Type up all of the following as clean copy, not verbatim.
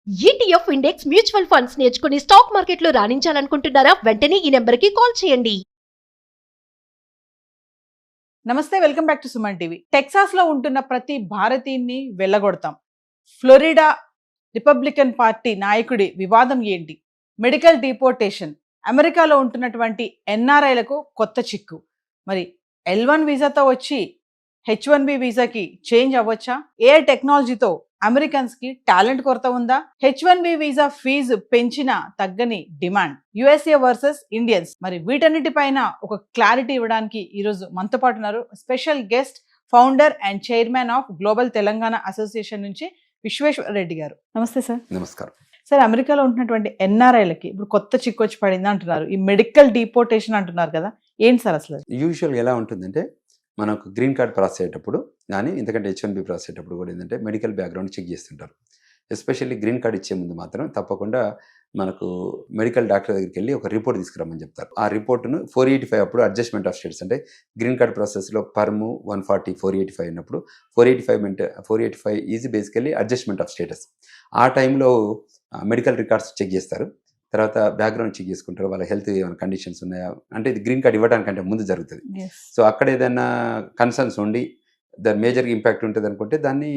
ETF index mutual funds నేర్చుకుని stock మార్కెట్లో రాణించాలనుకుంటున్నారా? వెంటనే ఈ నెంబర్కి కాల్ చేయండి. నమస్తే, welcome back to Suman TV. Texas లో ఉంటున్న ప్రతి భారతీయుని వెళ్ళగొడతాం. ఫ్లోరిడా రిపబ్లికన్ పార్టీ నాయకుడి వివాదం ఏంటి? మెడికల్ డిపోర్టేషన్, అమెరికాలో ఉంటున్నటువంటి ఎన్ఆర్ఐలకు కొత్త చిక్కు. మరి L1 వీసాతో వచ్చి H1B వీసాకి చేంజ్ అవ్వచ్చా? ఏఐ టెక్నాలజీతో అమెరికన్స్ కి టాలెంట్ కొరత ఉందా? H1B వీసా ఫీజు పెంచిన తగ్గని డిమాండ్, USA వర్సెస్ ఇండియన్స్. మరి వీటన్నిటిపైన ఒక క్లారిటీ ఇవ్వడానికి ఈరోజు మనతో పాటు ఉన్నారు special guest, founder and chairman of global Telangana association నుంచి విశ్వేశ్వర రెడ్డి గారు. నమస్తే సార్. నమస్కారం సార్, అమెరికాలో ఉంటున్నటువంటి ఎన్ఆర్ఐలకి ఇప్పుడు కొత్త చిక్కు వచ్చి పడింది అంటున్నారు. ఈ మెడికల్ డిపోర్టేషన్ అంటున్నారు కదా, ఏంటి సార్ అసలు? యూజువల్గా ఎలా ఉంటుందంటే, మనకు గ్రీన్ కార్డ్ ప్రాసెస్ అయ్యేటప్పుడు కానీ ఇంతకంటే H1B ప్రాసెస్ అయ్యేటప్పుడు కూడా ఏంటంటే మెడికల్ బ్యాక్గ్రౌండ్ చెక్ చేస్తుంటారు. ఎస్పెషల్లీ గ్రీన్ కార్డ్ ఇచ్చే ముందు మాత్రం తప్పకుండా మనకు మెడికల్ డాక్టర్ దగ్గరికి వెళ్ళి ఒక రిపోర్ట్ తీసుకురమ్మని చెప్తారు. ఆ రిపోర్ట్ను 485 అప్పుడు అడ్జస్ట్మెంట్ ఆఫ్ స్టేటస్, అంటే గ్రీన్ కార్డ్ ప్రాసెస్లో పర్ము 140 485 ఉన్నప్పుడు 485 easy basically adjustment of status. ఆ టైంలో మెడికల్ రికార్డ్స్ చెక్ చేస్తారు. తర్వాత బ్యాక్గ్రౌండ్ చెక్ చేసుకుంటారు, వాళ్ళ హెల్త్ ఏమైనా కండిషన్స్ ఉన్నాయా, అంటే ఇది గ్రీన్ కార్డ్ ఇవ్వడానికంటే ముందు జరుగుతుంది. సో అక్కడ ఏదైనా కన్సర్న్స్ ఉండి దాని మేజర్గా ఇంపాక్ట్ ఉంటుంది అనుకుంటే దాని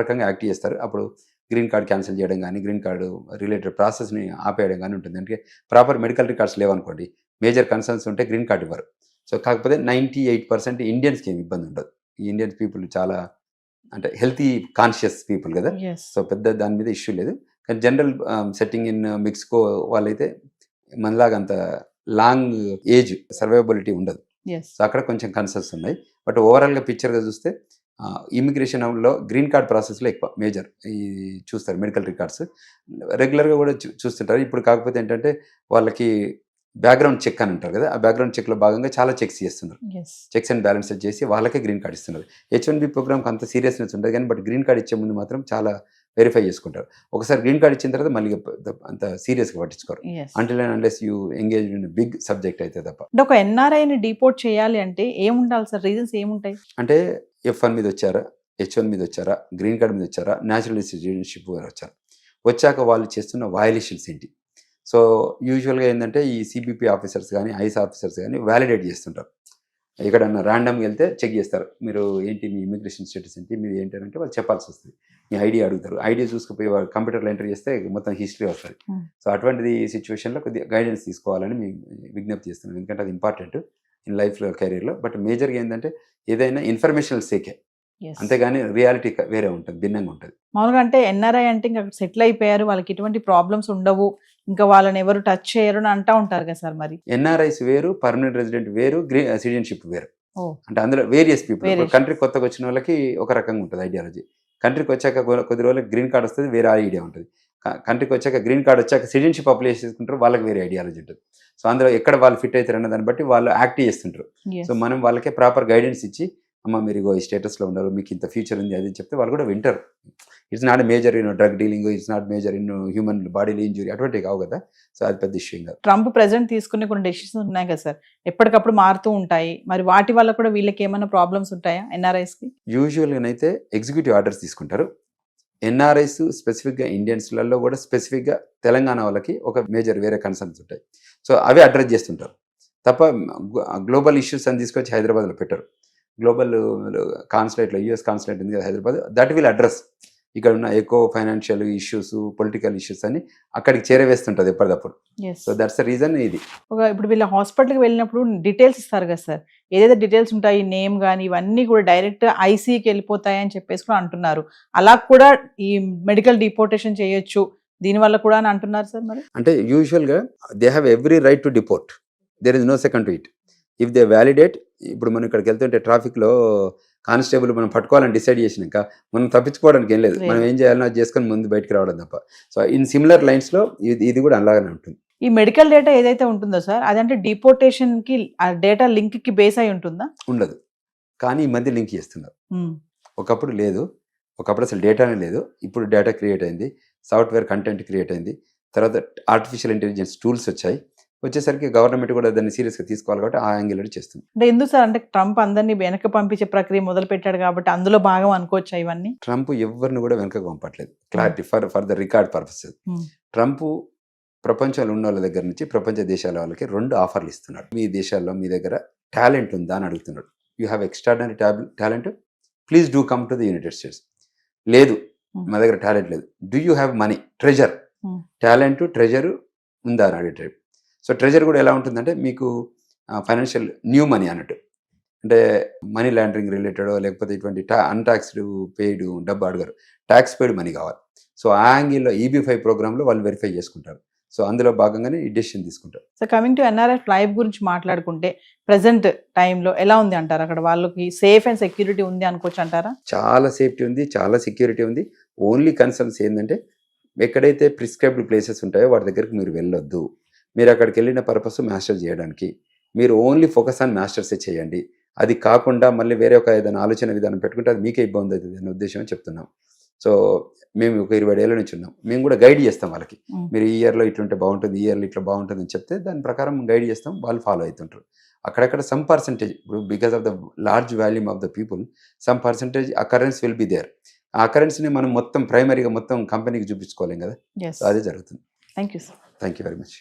రకంగా యాక్ట్ చేస్తారు. అప్పుడు గ్రీన్ కార్డ్ క్యాన్సిల్ చేయడం కానీ, గ్రీన్ కార్డు రిలేటెడ్ ప్రాసెస్ని ఆపేయడం కానీ ఉంటుంది. అంటే ప్రాపర్ మెడికల్ రికార్డ్స్ లేవనుకోండి, మేజర్ కన్సర్న్స్ ఉంటే గ్రీన్ కార్డ్ ఇవ్వరు. సో కాకపోతే 98% ఇండియన్స్కి ఏమి ఇబ్బంది ఉండదు. ఈ ఇండియన్స్ పీపుల్ చాలా అంటే హెల్తీ కాన్షియస్ పీపుల్ కదా, సో పెద్ద దాని మీద ఇష్యూ లేదు. కానీ జనరల్ సెట్టింగ్ ఇన్ మెక్సికో వాళ్ళైతే మనలాగా అంత లాంగ్ ఏజ్ సర్వైవబిలిటీ ఉండదు. సో అక్కడ కొంచెం కన్సర్న్స్ ఉన్నాయి. బట్ ఓవరాల్గా పిక్చర్గా చూస్తే ఇమిగ్రేషన్లో గ్రీన్ కార్డ్ ప్రాసెస్లో ఎక్కువ మేజర్ ఈ చూస్తారు మెడికల్ రికార్డ్స్ రెగ్యులర్గా కూడా చూస్తుంటారు. ఇప్పుడు కాకపోతే ఏంటంటే వాళ్ళకి బ్యాక్గ్రౌండ్ చెక్ అని అంటారు కదా, ఆ బ్యాక్గ్రౌండ్ చెక్లో భాగంగా చాలా చెక్స్ చేస్తున్నారు. చెక్స్ అండ్ బ్యాలెన్సెస్ చేసి వాళ్ళకే గ్రీన్ కార్డ్ ఇస్తున్నారు. H1B ప్రోగ్రామ్కి అంత సీరియస్నెస్ ఉంటుంది కానీ, బట్ గ్రీన్ కార్డ్ ఇచ్చే ముందు మాత్రం చాలా వెరిఫై చేసుకుంటారు. ఒకసారి గ్రీన్ కార్డ్ ఇచ్చిన తర్వాత మళ్ళీ అంత సీరియస్గా పట్టించుకోరు until and unless you engage in big subject అయితే తప్ప. ఒక ఎన్ఆర్ఐని డిపోర్ట్ చేయాలి అంటే ఏముండాలి సార్? రీజన్స్ ఏముంటాయి? అంటే F1 మీద వచ్చారా, H1 మీద వచ్చారా, గ్రీన్ కార్డ్ మీద వచ్చారా, న్యాచురల్ సిటిజన్షిప్ మీద వచ్చారా, వచ్చాక వాళ్ళు చేస్తున్న వయలేషన్స్ ఏంటి. సో యూజువల్గా ఏంటంటే ఈ సిబిపి ఆఫీసర్స్ కానీ, ఐస్ ఆఫీసర్స్ కానీ వ్యాలిడేట్ చేస్తుంటారు. ఎక్కడన్నా ర్యాండమ్గా వెళ్తే చెక్ చేస్తారు, మీరు ఏంటి మీ ఇమిగ్రేషన్ స్టేటస్ ఏంటి, మీరు ఏంటంటే వాళ్ళు చెప్పాల్సి వస్తుంది. మీ ఐడి అడుగుతారు, ఐడి చూసుకుపోయి వాళ్ళు కంప్యూటర్లో ఎంటర్ చేస్తే మొత్తం హిస్టరీ వస్తుంది. సో అటువంటిది సిచ్యువేషన్లో కొద్దిగా గైడెన్స్ తీసుకోవాలని మేము విజ్ఞప్తి చేస్తున్నాం, ఎందుకంటే అది ఇంపార్టెంట్ ఇన్ లైఫ్లో, కెరీర్లో. బట్ మేజర్గా ఏంటంటే ఏదైనా ఇన్ఫర్మేషనల్ సేకే, అంతేగాని రియాలిటీ వేరే ఉంటుంది, భిన్నంగా ఉంటుంది. మామూలుగా అంటే ఎన్ఆర్ఐ అంటే ఇంకా సెటిల్ అయిపోయారు, వాళ్ళకి ఎటువంటి ప్రాబ్లమ్స్ ఉండవు, ఇంకా వాళ్ళని ఎవరు టచ్ చేయరు అని అంటా ఉంటారు కదా సార్. మరి ఎన్ఆర్ఐస్ వేరు, పర్మనెంట్ రెసిడెంట్ వేరు, సిటిజన్షిప్ వేరు. అంటే అందులో వేరియస్ పీపుల్. కంట్రీకి కొత్తగా వచ్చిన వాళ్ళకి ఒక రకంగా ఉంటుంది ఐడియాలజీ. కంట్రీకి వచ్చాక కొద్ది రోజులకి గ్రీన్ కార్డ్ వస్తుంది, వేరే ఐడియా ఉంటుంది. కంట్రీకి వచ్చాక గ్రీన్ కార్డ్ వచ్చాక సిటిజన్షిప్ అప్లై చేసుకుంటారు, వాళ్ళకి వేరే ఐడియాలజీ ఉంటుంది. సో అందులో ఎక్కడ వాళ్ళు ఫిట్ అవుతారు అన్న దాన్ని బట్టి వాళ్ళు యాక్ట్ చేస్తుంటారు. సో మనం వాళ్ళకే ప్రాపర్ గైడెన్స్ ఇచ్చి, అమ్మ మీరు ఈ స్టేటస్లో ఉన్నారు, మీకు ఇంత ఫ్యూచర్ ఉంది అది చెప్తే వాళ్ళు కూడా వింటారు. It's not major in drug dealing, it's not major in human బాడీలో ఇంజురీ, అటువంటివి కావు కదా. సో అది పెద్ద ఇష్యూ కాదు. ట్రంప్ ప్రెసిడెంట్ తీసుకునే కొన్ని డెసిషన్స్ ఉన్నాయి కదా సార్, ఎప్పటికప్పుడు మారుతూ ఉంటాయి. మరి వాటి వల్ల కూడా వీళ్ళకి ఏమైనా ప్రాబ్లమ్స్ ఉంటాయా ఎన్ఆర్ఐస్కి? యూజువల్గానైతే ఎగ్జిక్యూటివ్ ఆర్డర్స్ తీసుకుంటారు. ఎన్ఆర్ఐస్ స్పెసిఫిక్గా ఇండియన్స్లలో కూడా స్పెసిఫిక్గా తెలంగాణ వాళ్ళకి ఒక మేజర్ వేరే కన్సర్న్స్ ఉంటాయి. సో అవి అడ్రస్ చేస్తుంటారు తప్ప గ్లోబల్ ఇష్యూస్ అని తీసుకొచ్చి హైదరాబాద్లో పెట్టరు. గ్లోబల్ కాన్సులేట్లో, US కాన్సులేట్ ఉంది కదా హైదరాబాద్, దట్ విల్ అడ్రస్ ఇక్కడ ఉన్న eco financial issues, political issues అని అక్కడికి చేరవేస్తుంటుంది ఎప్పటికప్పుడు. So that's the reason. ఇది ఇప్పుడు వీళ్ళ హాస్పిటల్కి వెళ్ళినప్పుడు డీటెయిల్స్ ఇస్తారు కదా సార్, ఏదైతే డీటెయిల్స్ ఉంటాయి, నేమ్ కానీ ఇవన్నీ కూడా డైరెక్ట్ ఐసీకి వెళ్ళిపోతాయి అని చెప్పేసి కూడా అంటున్నారు. అలా కూడా ఈ మెడికల్ డిపోర్టేషన్ చేయొచ్చు దీనివల్ల కూడా అని అంటున్నారు సార్. మరి అంటే యూజువల్గా they have every right to deport, there is no second to it if they validate. ఇప్పుడు మనం ఇక్కడికి వెళ్తుంటే ట్రాఫిక్లో కానిస్టేబుల్ మనం పట్టుకోవాలని డిసైడ్ చేసినాక మనం తప్పించుకోవడానికి ఏం లేదు, మనం ఏం చేయాలన్నా అది చేసుకొని ముందు బయటకు రావడం తప్ప. సో ఇన్ సిమిలర్ లైన్స్లో ఇది కూడా అలాగనే ఉంటుంది. ఈ మెడికల్ డేటా ఏదైతే ఉంటుందో సార్, అదంటే డిపోర్టేషన్కి ఆ డేటా లింక్కి బేస్ అయి ఉంటుందా? ఉండదు, కానీ ఈ మధ్య లింక్ చేస్తున్నారు. ఒకప్పుడు లేదు, ఒకప్పుడు అసలు డేటానే లేదు. ఇప్పుడు డేటా క్రియేట్ అయింది, సాఫ్ట్వేర్ కంటెంట్ క్రియేట్ అయింది, తర్వాత ఆర్టిఫిషియల్ ఇంటెలిజెన్స్ టూల్స్ వచ్చాయి, వచ్చేసరికి గవర్నమెంట్ కూడా దాన్ని సీరియస్గా తీసుకోవాలి కాబట్టి ఆ యాంగిల్ చేస్తుంది. అంటే ఎందుకు సార్, అంటే ట్రంప్ అందరినీ వెనక్కి పంపించే ప్రక్రియ మొదలు పెట్టాడు కాబట్టి అందులో భాగం అనుకోవచ్చా ఇవన్నీ? ట్రంప్ ఎవరిని కూడా వెనకకు పంపట్లేదు. Clarity for the record purposes. Trump ప్రపంచంలో ఉన్న వాళ్ళ దగ్గర నుంచి ప్రపంచ దేశాల వాళ్ళకి 2 ఆఫర్లు ఇస్తున్నాడు. మీ దేశాల్లో మీ దగ్గర టాలెంట్ ఉందా అని అడుగుతున్నాడు. You have extraordinary talent, please do come to the United states. లేదు, మా దగ్గర టాలెంట్ లేదు. Do you have money, treasure, talent treasure ఉందా అని అడిగే. సో ట్రెజర్ కూడా ఎలా ఉంటుందంటే మీకు ఫైనాన్షియల్ న్యూ మనీ అన్నట్టు, అంటే మనీ లాండరింగ్ రిలేటెడ్ లేకపోతే ఇటువంటి అన్టాక్స్డ్ పెయిడ్ డబ్బు అడగరు, ట్యాక్స్ పెయిడ్ మనీ కావాలి. సో ఆ యాంగిల్లో EB-5 ప్రోగ్రాంలో వాళ్ళు వెరిఫై చేసుకుంటారు. సో అందులో భాగంగానే ఈ డెసిషన్ తీసుకుంటారు. So coming to NRF life గురించి మాట్లాడుకుంటే ప్రజెంట్ టైంలో ఎలా ఉంది అంటారు? అక్కడ వాళ్ళకి సేఫ్ అండ్ సెక్యూరిటీ ఉంది అనుకోవచ్చు అంటారా? చాలా సేఫ్టీ ఉంది, చాలా సెక్యూరిటీ ఉంది. ఓన్లీ కన్సర్న్స్ ఏంటంటే ఎక్కడైతే ప్రిస్క్రైబ్డ్ ప్లేసెస్ ఉంటాయో వాటి దగ్గరికి మీరు వెళ్ళొద్దు. మీరు అక్కడికి వెళ్ళిన పర్పస్ మాస్టర్ చేయడానికి, మీరు ఓన్లీ ఫోకస్ ఆన్ మాస్టర్సే చేయండి. అది కాకుండా మళ్ళీ వేరే ఒక ఏదైనా ఆలోచన విధానం పెట్టుకుంటే అది మీకే ఇబ్బంది అవుతుంది అనే ఉద్దేశం చెప్తున్నాం. సో మేము ఒక 20 ఏళ్ళ నుంచి ఉన్నాం, మేము కూడా గైడ్ చేస్తాం వాళ్ళకి. మీరు ఈ ఇయర్లో ఇట్లుంటే బాగుంటుంది, ఈ ఇయర్లో ఇట్లా బాగుంటుంది అని చెప్తే దాని ప్రకారం గైడ్ చేస్తాం, వాళ్ళు ఫాలో అవుతుంటారు. అక్కడక్కడ సమ్ పర్సంటేజ్, ఇప్పుడు because of the large volume of the people some percentage occurrence will be there. ఆ అకరెన్స్ని మనం మొత్తం ప్రైమరీగా మొత్తం కంపెనీకి చూపించుకోలేం కదా, Yes. సో అదే జరుగుతుంది. Thank you sir. Thank you very much.